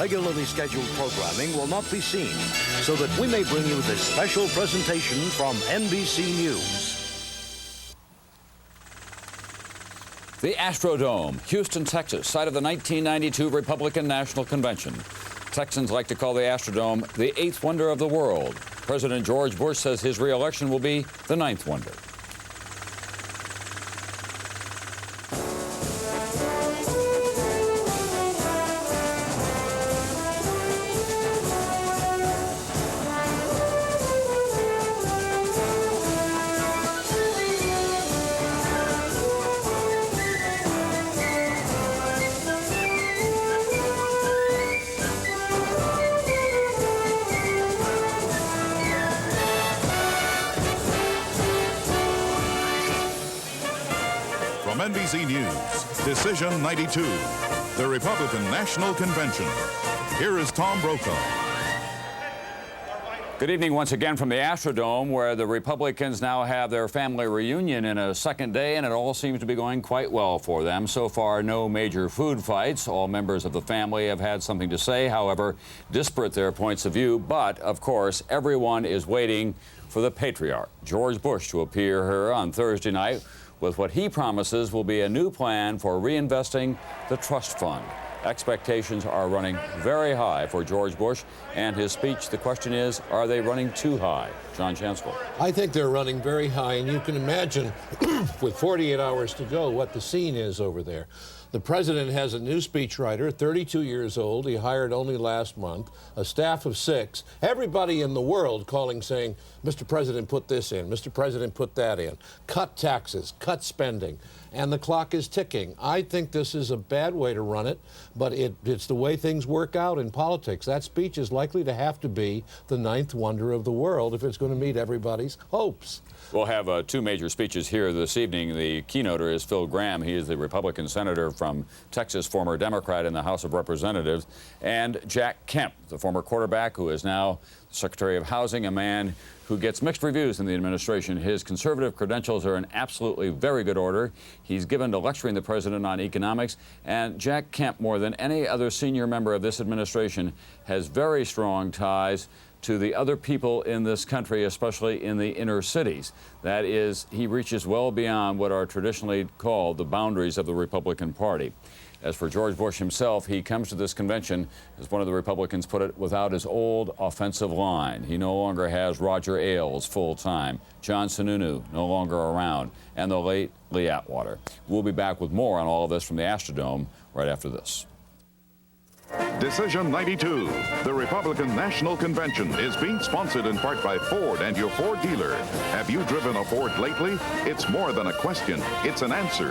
regularly scheduled programming will not be seen, so that we may bring you this special presentation from NBC News. The Astrodome, Houston, Texas, site of the 1992 Republican National Convention. Texans like to call the Astrodome the eighth wonder of the world. President George Bush says his re-election will be the ninth wonder. From NBC News, Decision 92, the Republican National Convention. Here is Tom Brokaw. Good evening once again from the Astrodome, where the Republicans now have their family reunion in a second day, and it all seems to be going quite well for them. So far, no major food fights. All members of the family have had something to say, however disparate their points of view. But, of course, everyone is waiting for the patriarch, George Bush, to appear here on Thursday night with what he promises will be a new plan for reinvesting the trust fund. Expectations are running very high for George Bush and his speech. The question is, are they running too high? John Chancellor. I think they're running very high, and you can imagine with 48 hours to go what the scene is over there. The president has a new speechwriter, 32 years old. He hired only last month, a staff of 6. Everybody in the world calling, saying, Mr. President, put this in. Mr. President, put that in. Cut taxes, cut spending. And the clock is ticking. I think this is a bad way to run it, but it's the way things work out in politics. That speech is likely to have to be the ninth wonder of the world if it's going to meet everybody's hopes. We'll have two major speeches here this evening. The keynoter is Phil Gramm. He is the Republican senator from Texas, former Democrat in the House of Representatives, and Jack Kemp, the former quarterback who is now Secretary of Housing, a man who gets mixed reviews in the administration. His conservative credentials are in absolutely very good order. He's given to lecturing the president on economics, and Jack Kemp, more than any other senior member of this administration, has very strong ties to the other people in this country, especially in the inner cities. That is, he reaches well beyond what are traditionally called the boundaries of the Republican Party. As for George Bush himself, he comes to this convention, as one of the Republicans put it, without his old offensive line. He no longer has Roger Ailes full-time, John Sununu no longer around, and the late Lee Atwater. We'll be back with more on all of this from the Astrodome right after this. Decision 92, the Republican National Convention, is being sponsored in part by Ford and your Ford dealer. Have you driven a Ford lately? It's more than a question, it's an answer.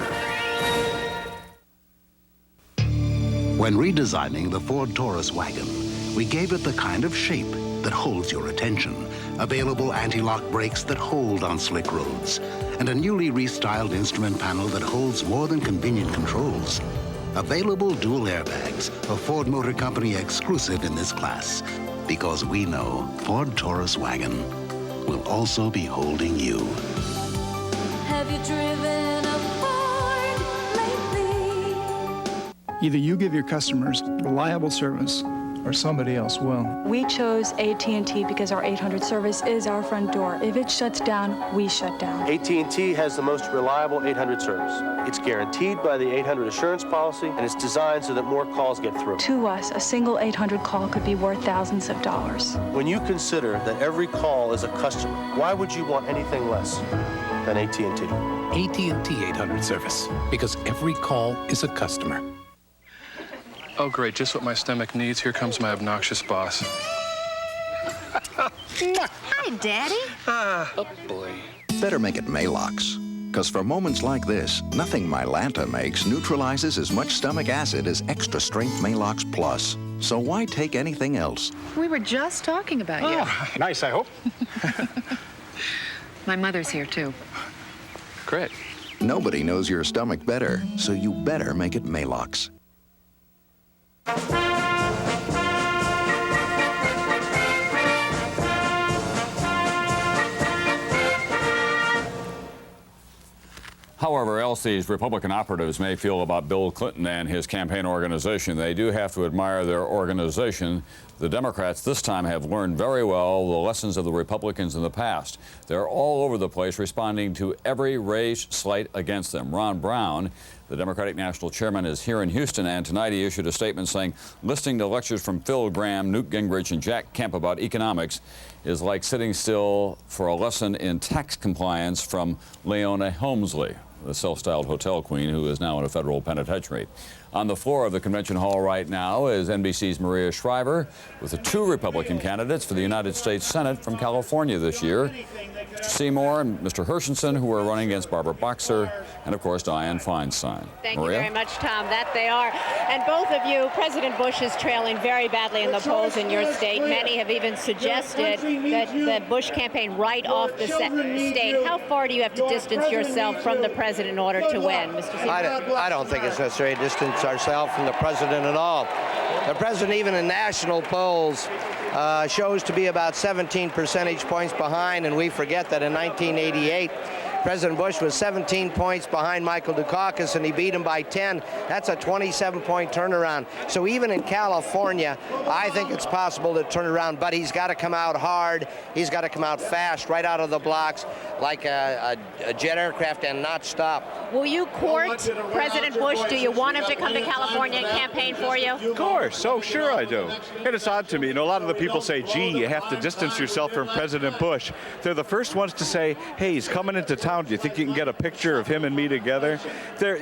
When redesigning the Ford Taurus wagon, we gave it the kind of shape that holds your attention, available anti-lock brakes that hold on slick roads, and a newly restyled instrument panel that holds more than convenient controls. Available dual airbags, a Ford Motor Company exclusive in this class, because we know Ford Taurus wagon will also be holding you. Have you driven a Ford lately? Either you give your customers reliable service or somebody else will. We chose AT&T because our 800 service is our front door. If it shuts down, we shut down. AT&T has the most reliable 800 service. It's guaranteed by the 800 assurance policy, and it's designed so that more calls get through. To us, a single 800 call could be worth thousands of dollars. When you consider that every call is a customer, why would you want anything less than AT&T? AT&T 800 service, because every call is a customer. Oh, great, just what my stomach needs. Here comes my obnoxious boss. Hi, Daddy. Oh, boy. Better make it Maalox, because for moments like this, nothing Mylanta makes neutralizes as much stomach acid as Extra Strength Maalox Plus. So why take anything else? We were just talking about you. Nice, I hope. My mother's here, too. Great. Nobody knows your stomach better, so you better make it Maalox. However else these Republican operatives may feel about Bill Clinton and his campaign organization, they do have to admire their organization. The Democrats this time have learned very well the lessons of the Republicans in the past. They're all over the place responding to every raised slight against them. Ron Brown, the Democratic National Chairman, is here in Houston, and tonight he issued a statement saying listening to lectures from Phil Gramm, Newt Gingrich, and Jack Kemp about economics is like sitting still for a lesson in tax compliance from Leona Helmsley, the self-styled hotel queen who is now in a federal penitentiary. On the floor of the convention hall right now is NBC's Maria Shriver with the two Republican candidates for the United States Senate from California this year, Mr. Seymour and Mr. Hershenson, who are running against Barbara Boxer, and of course Dianne Feinstein. Thank Maria? you very much, Tom. That they are. And both of you, President Bush is trailing very badly in the polls in your state. Many have even suggested that the Bush campaign write off the state. How far do you have to distance yourself from the president in order to win, Mr. Seymour? I don't think it's necessary to distance ourselves from the president at all. The president, even in national polls, shows to be about 17 percentage points behind, and we forget that in 1988, President Bush was 17 points behind Michael Dukakis, and he beat him by 10. That's a 27-point turnaround. So even in California, I think it's possible to turn around, but he's got to come out hard. He's got to come out fast, right out of the blocks, like a jet aircraft, and not stop. Will you court President Bush? Do you want him to come to California and campaign for you? Of course. Oh, sure I do. And it's odd to me. You know, a lot of the people say, gee, you have to distance yourself from President Bush. They're the first ones to say, hey, he's coming into town. Do you think you can get a picture of him and me together? They're